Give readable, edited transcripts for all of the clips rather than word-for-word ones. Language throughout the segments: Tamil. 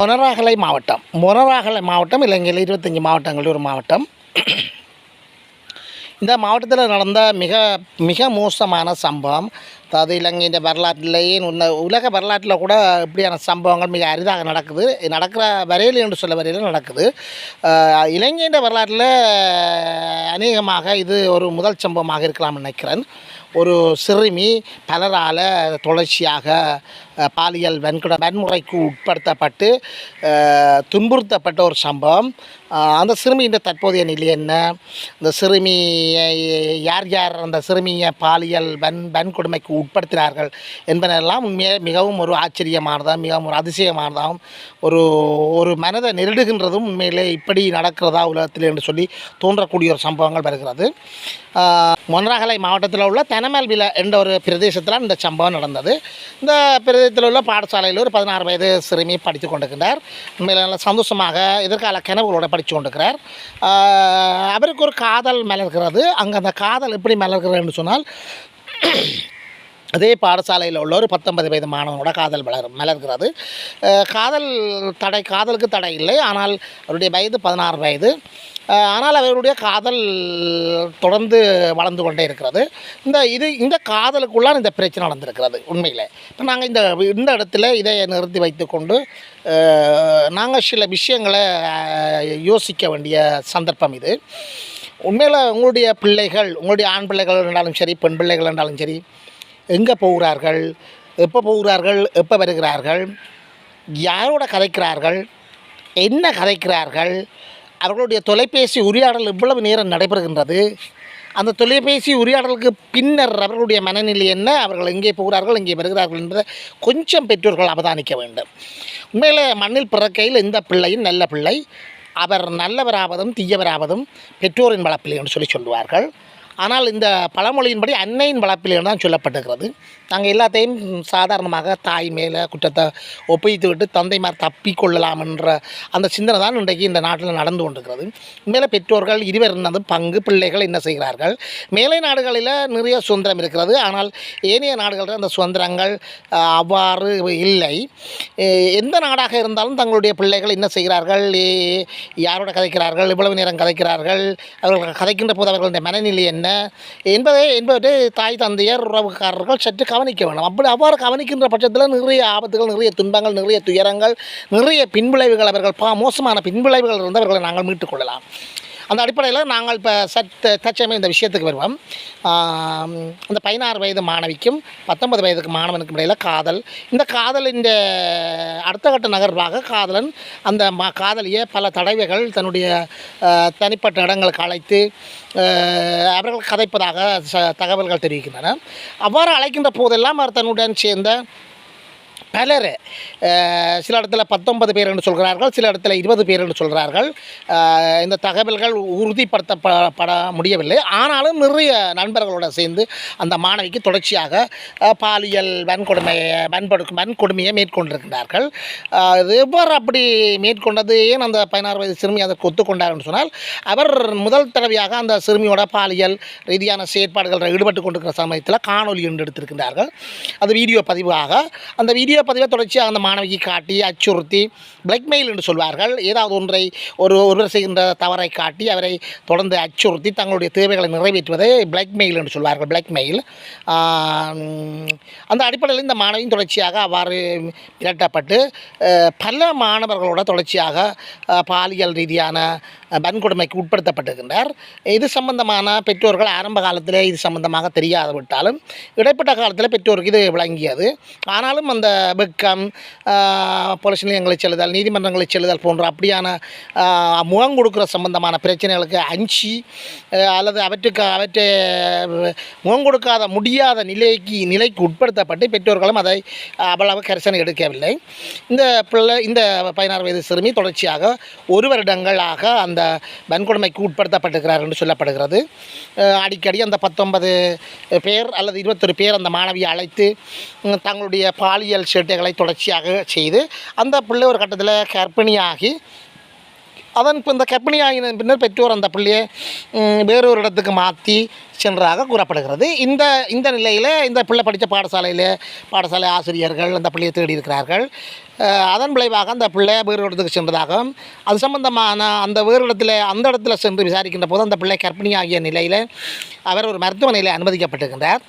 மொனராகலை மாவட்டம். மொனராகலை மாவட்டம் இலங்கையில் 25 மாவட்டங்களில் ஒரு மாவட்டம். இந்த மாவட்டத்தில் நடந்த மிக மிக மோசமான சம்பவம், அதாவது இலங்கையின் வரலாற்றிலேயே உலக வரலாற்றில் கூட இப்படியான சம்பவங்கள் மிக அரிதாக நடக்கிற வரையில் என்று சொல்ல வரையில் நடக்குது. இலங்கையின் வரலாற்றில் அநேகமாக இது ஒரு முதல் சம்பவமாக இருக்கலாம்னு நினைக்கிறேன். ஒரு சிறுமி பலரால் தொடர்ச்சியாக பாலியல் வன்முறைக்கு உட்படுத்தப்பட்டு துன்புறுத்தப்பட்ட ஒரு சம்பவம். அந்த சிறுமியின் தற்போதைய நிலை என்ன, இந்த சிறுமியை யார் அந்த சிறுமியை பாலியல் வன்கொடுமைக்கு உட்படுத்தினார்கள் என்பதெல்லாம் உண்மையாக மிகவும் ஒரு ஆச்சரியமானதாகவும் மிகவும் ஒரு அதிசயமானதாகவும் ஒரு மனதை நெருடுகின்றதும் உண்மையிலே இப்படி நடக்கிறதா உலகத்தில் என்று சொல்லி தோன்றக்கூடிய ஒரு சம்பவங்கள் வருகிறது. மொனராகலை மாவட்டத்தில் உள்ள தெனமல்வில என்ற ஒரு பிரதேசத்தில் இந்த சம்பவம் நடந்தது. இந்த பிரதேசத்தில் உள்ள பாடசாலையில் ஒரு 16 வயது சிறுமி படித்து கொண்டிருக்கின்றார். உண்மையில் நல்ல சந்தோஷமாக எதிர்கால கனவுகளோடு படித்து கொண்டிருக்கிறார். அவருக்கு ஒரு காதல் மலர்கிறது. அங்கே அந்த காதல் எப்படி மலர்கிறதுன்னு சொன்னால், அதே பாடசாலையில் உள்ள ஒரு 19 வயது மாணவனோட காதல் மலர்கிறது. காதலுக்கு தடை இல்லை. ஆனால் அவருடைய வயது 16 வயது. ஆனால் அவருடைய காதல் தொடர்ந்து வளர்ந்து கொண்டே இருக்கிறது. இந்த காதலுக்குள்ளான இந்த பிரச்சனை நடந்திருக்கிறது. உண்மையில் இப்போ நாங்கள் இந்த இடத்துல இதை நிறுத்தி வைத்து கொண்டு நாங்கள் சில விஷயங்களை யோசிக்க வேண்டிய சந்தர்ப்பம் இது. உண்மையில் உங்களுடைய பிள்ளைகள், உங்களுடைய ஆண் பிள்ளைகள் என்றாலும் சரி, பெண் பிள்ளைகள் என்றாலும் சரி, எங்கே போகிறார்கள், எப்போ வருகிறார்கள், யாரோட கதைக்கிறார்கள், என்ன கதைக்கிறார்கள், அவர்களுடைய தொலைபேசி உரையாடல் இவ்வளவு நேரம் நடைபெறுகின்றது, அந்த தொலைபேசி உரையாடலுக்கு பின்னர் அவர்களுடைய மனநிலை என்ன, அவர்கள் எங்கே போகிறார்கள், எங்கே வருகிறார்கள் என்பதை கொஞ்சம் பெற்றோர்கள் அவதானிக்க வேண்டும். உண்மையில் மண்ணில் பிறக்கையில் இந்த பிள்ளையும் நல்ல பிள்ளை, அவர் நல்லவராவதும் தீயவராவதும் பெற்றோரின் வளர்ப்பில்லை என்று சொல்லுவார்கள். ஆனால் இந்த பழமொழியின்படி அன்னையின் வளர்ப்பில் தான் சொல்லப்பட்டிருக்கிறது. நாங்கள் எல்லாத்தையும் சாதாரணமாக தாய் மேலே குற்றத்தை ஒப்பித்து விட்டு தந்தைமார் தப்பி கொள்ளலாம் என்ற அந்த சிந்தனை தான் இன்றைக்கு இந்த நாட்டில் நடந்து கொண்டிருக்கிறது. மேலே பெற்றோர்கள் இருவர் பங்கு, பிள்ளைகள் என்ன செய்கிறார்கள். மேலை நாடுகளில் நிறைய சுதந்திரம் இருக்கிறது. ஆனால் ஏனைய நாடுகளில் அந்த சுதந்திரங்கள் அவ்வாறு இல்லை. எந்த நாடாக இருந்தாலும் தங்களுடைய பிள்ளைகள் என்ன செய்கிறார்கள், யாரோட கதைக்கிறார்கள், இவ்வளவு நேரம் கதைக்கிறார்கள், அவர்கள் கதைக்கின்ற போது அவர்களுடைய மனநிலை என்ன என்பதை தாய் தந்தையர் உறவுக்காரர்கள் சற்று கவனிக்க வேண்டும். அவ்வாறு கவனிக்கின்ற பட்சத்தில் நிறைய ஆபத்துகள், நிறைய துன்பங்கள், நிறைய துயரங்கள், நிறைய பின்விளைவுகள், மோசமான பின்விளைவுகள் இருந்து அவர்களை நாங்கள் மீட்டுக்கொள்ளலாம். அந்த அடிப்படையில் நாங்கள் இப்போ தற்சமயம் இந்த விஷயத்துக்கு வருவோம். அந்த 16 வயது மாணவிக்கும் 19 வயதுக்கு மாணவனுக்கும் இடையில் காதல். இந்த காதலின் அடுத்த கட்ட நகர்வாக காதலன் அந்த காதலியை பல தடவைகள் தன்னுடைய தனிப்பட்ட இடங்களுக்கு அழைத்து அவர்கள் கதைப்பதாக தகவல்கள் தெரிவிக்கின்றன. அவ்வாறு அழைக்கின்ற போதெல்லாம் அவர் தன்னுடன் சேர்ந்த பலர், சில இடத்துல 19 பேர் என்று சொல்கிறார்கள், சில இடத்துல 20 பேர் என்று சொல்கிறார்கள். இந்த தகவல்கள் உறுதிப்படுத்தப்பட முடியவில்லை. ஆனாலும் நிறைய நண்பர்களோடு சேர்ந்து அந்த மாணவிக்கு தொடர்ச்சியாக பாலியல் வன்கொடுமையை மேற்கொண்டிருக்கிறார்கள். இது எவ்வாறு அப்படி மேற்கொண்டது, ஏன் அந்த 16 வயது சிறுமி அதற்கு ஒத்துக்கொண்டார் என்று சொன்னால், அவர் முதல் தடவையாக அந்த சிறுமியோட பாலியல் ரீதியான செயற்பாடுகளில் ஈடுபட்டு கொண்டிருக்கிற சமயத்தில் காணொலி ஒன்று எடுத்திருக்கின்றார்கள். அது வீடியோ பதிவாக, அந்த வீடியோ பதிவை தொடர்ச்சியாக அந்த மாணவிக்கு காட்டி அச்சுறுத்தி பிளாக்மெயில் என்று சொல்வார்கள். ஏதாவது ஒன்றை ஒருவர் செய்கின்ற தவறை காட்டி அவரை தொடர்ந்து அச்சுறுத்தி தங்களுடைய தேவைகளை நிறைவேற்றுவதை பிளாக்மெயில் என்று சொல்வார்கள். பிளாக்மெயில். அந்த அடிப்படையில் இந்த மாணவியின் தொடர்ச்சியாக அவ்வாறு மிரட்டப்பட்டு பல மாணவர்களோட தொடர்ச்சியாக பாலியல் ரீதியான வன்கொடுமைக்கு உட்படுத்தப்பட்டிருக்கின்றார். இது சம்பந்தமான பெற்றோர்கள் ஆரம்ப காலத்தில் இது சம்பந்தமாக தெரியாது விட்டாலும் இடைப்பட்ட காலத்தில் பெற்றோருக்கு இது விளங்கியது. ஆனாலும் அந்த வெக்கம், போலீஸ் நிலையங்களை செல்லுதல், நீதிமன்றங்களை செல்லுதல் போன்ற அப்படியான முகம் கொடுக்குற சம்பந்தமான பிரச்சனைகளுக்கு அஞ்சி அல்லது அவற்றை முகம் கொடுக்காத முடியாத நிலைக்கு உட்படுத்தப்பட்டு பெற்றோர்களும் அதை அவ்வளவு கரிசனை எடுக்கவில்லை. இந்த 16 வயது சிறுமி தொடர்ச்சியாக 1 வருடங்களாக அந்த வன்கொடுமைக்கு உட்படுத்தப்பட்டிருக்கிறார் என்று சொல்லப்படுகிறது. அடிக்கடி அந்த 19 பேர் அல்லது 21 பேர் அந்த மாணவியை அழைத்து தங்களுடைய பாலியல் சேட்டைகளை தொடர்ச்சியாக செய்து அந்த பிள்ளை ஒரு கட்டத்தில் கர்ப்பிணியாகி அதன் இந்த கர்ப்பிணியாகின பின்னர் பெற்றோர் அந்த பிள்ளையை வேறொரு இடத்துக்கு மாற்றி சென்றதாக கூறப்படுகிறது. இந்த நிலையில் இந்த பிள்ளை படித்த பாடசாலை ஆசிரியர்கள் அந்த பிள்ளையை தேடி இருக்கிறார்கள். அதன் விளைவாக அந்த பிள்ளை வேறு இடத்துக்கு சென்றதாகவும் அது சம்பந்தமான அந்த இடத்துல சென்று விசாரிக்கின்ற போது அந்த பிள்ளை கர்ப்பிணியாகிய நிலையில் அவர் ஒரு மருத்துவமனையில் அனுமதிக்கப்பட்டிருக்கின்றார்.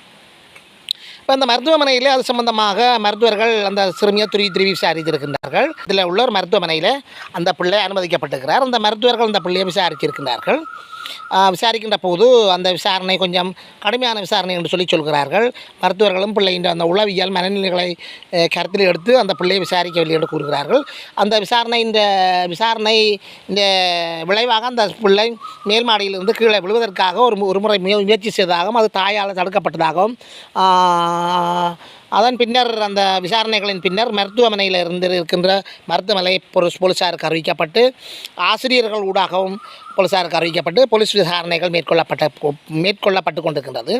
இப்போ அந்த மருத்துவமனையில் அது சம்பந்தமாக மருத்துவர்கள் அந்த சிறுமியை துருவி விசாரித்திருக்கின்றார்கள். இதில் உள்ள ஒரு மருத்துவமனையில் அந்த பிள்ளை அனுமதிக்கப்பட்டிருக்கிறார். அந்த மருத்துவர்கள் அந்த பிள்ளையை விசாரித்திருக்கின்றார்கள். விசாரிக்கின்ற போது அந்த விசாரணை கொஞ்சம் கடுமையான விசாரணை என்று சொல்கிறார்கள். மருத்துவர்களும் பிள்ளையின் அந்த உளவியல் மனநிலைகளை கருத்தில் எடுத்து அந்த பிள்ளையை விசாரிக்கவில்லை என்று கூறுகிறார்கள். அந்த விசாரணை இந்த விளைவாக அந்த பிள்ளை மேல் மாடியிலிருந்து கீழே விழுவதற்காக ஒரு முறை முயற்சி செய்ததாகவும் அது தாயால் தடுக்கப்பட்டதாகவும் அதன் பின்னர் அந்த விசாரணைகளின் பின்னர் மருத்துவமனையில் இருக்கின்ற மருத்துவமனை போலீஸாருக்கு அறிவிக்கப்பட்டு ஆசிரியர்கள் ஊடாகவும் போலீஸாருக்கு அறிவிக்கப்பட்டு போலீஸ் விசாரணைகள் மேற்கொள்ளப்பட்டு கொண்டிருக்கின்றது.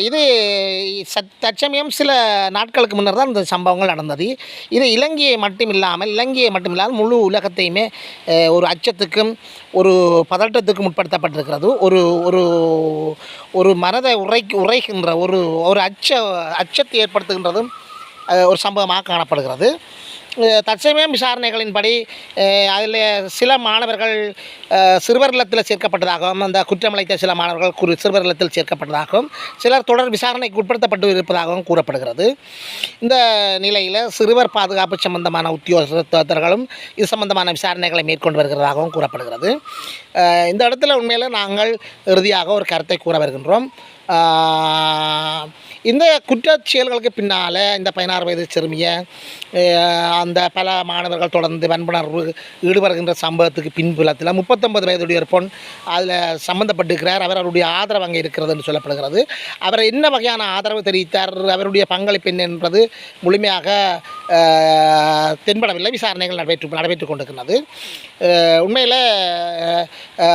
இது தற்சமயம் சில நாட்களுக்கு முன்னர் தான் இந்த சம்பவங்கள் நடந்தது. இது இலங்கையை மட்டும் இல்லாமல் முழு உலகத்தையுமே ஒரு அச்சத்துக்கும் ஒரு பதட்டத்துக்கும் உட்படுத்தப்பட்டிருக்கிறது. ஒரு மனதை உரைகின்ற ஒரு அச்சத்தை ஏற்படுத்துகின்றதும் ஒரு சம்பவமாக காணப்படுகிறது. தற்சமயம் விசாரணைகளின்படி அதில் சில மாணவர்கள் சிறுவர் இல்லத்தில் சேர்க்கப்பட்டதாகவும் அந்த குற்றமளித்த சில மாணவர்கள் சிறுவர் இல்லத்தில் சேர்க்கப்பட்டதாகவும் சிலர் தொடர் விசாரணைக்கு உட்படுத்தப்பட்டு இருப்பதாகவும் கூறப்படுகிறது. இந்த நிலையில் சிறுவர் பாதுகாப்பு சம்பந்தமான உத்தியோகத்தர்களும் இது சம்பந்தமான விசாரணைகளை மேற்கொண்டு வருகிறதாகவும் கூறப்படுகிறது. இந்த இடத்துல உண்மையில் நாங்கள் இறுதியாக ஒரு கருத்தை கூற வருகின்றோம். இந்த குற்றச் செயல்களுக்கு பின்னால் இந்த 16 வயது சிறுமியை அந்த பல மாணவர்கள் தொடர்ந்து வன்புணர்வு ஈடுபடுகின்ற சம்பவத்துக்கு பின்புலத்தில் 39 வயதுடைய ஒரு பொன் அதில் சம்பந்தப்பட்டிருக்கிறார். அவருடைய ஆதரவு அங்கே இருக்கிறது என்று சொல்லப்படுகிறது. அவர் என்ன வகையான ஆதரவு தெரிவித்தார், அவருடைய பங்களிப்பு என்ன என்பது முழுமையாக தென்படவில்லை. விசாரணைகள் நடைபெற்று கொண்டிருக்கிறது. உண்மையில்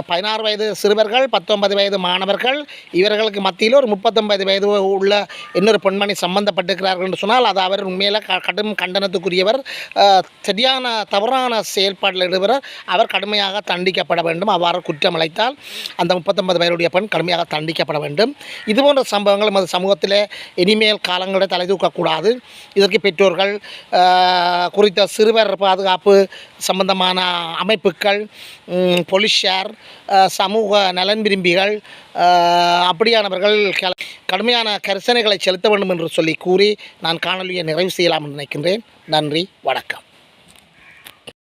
16 வயது சிறுவர்கள், 19 வயது மாணவர்கள், இவர்களுக்கு மத்தியில் ஒரு 39 வயது உள்ள இன்னொரு பெண்மணி சம்பந்தப்பட்டிருக்கிறார்கள் என்று சொன்னால் அது அவர் உண்மையில் கடும் கண்டனத்துக்குரியவர். சரியான தவறான செயல்பாட்டில் ஈடுபட அவர் கடுமையாக தண்டிக்கப்பட வேண்டும். அவ்வாறு குற்றம் அழைத்தால் அந்த 39 வயதுடைய பெண் கடுமையாக தண்டிக்கப்பட வேண்டும். இதுபோன்ற சம்பவங்கள் நமது சமூகத்தில் இனிமேல் காலங்களில் தலை தூக்கக்கூடாது. இதற்கு பெற்றோர்கள், குறித்த சிறுவர் பாதுகாப்பு சம்பந்தமான அமைப்புகள், போலீஸார், சமூக நலன் விரும்பிகள் அப்படியானவர்கள் கடுமையான கரிசனைகளை செலுத்த வேண்டும் என்று சொல்லி கூறி நான் காணொலியை நிறைவு செய்யலாம் என்று நினைக்கின்றேன். நன்றி, வணக்கம்.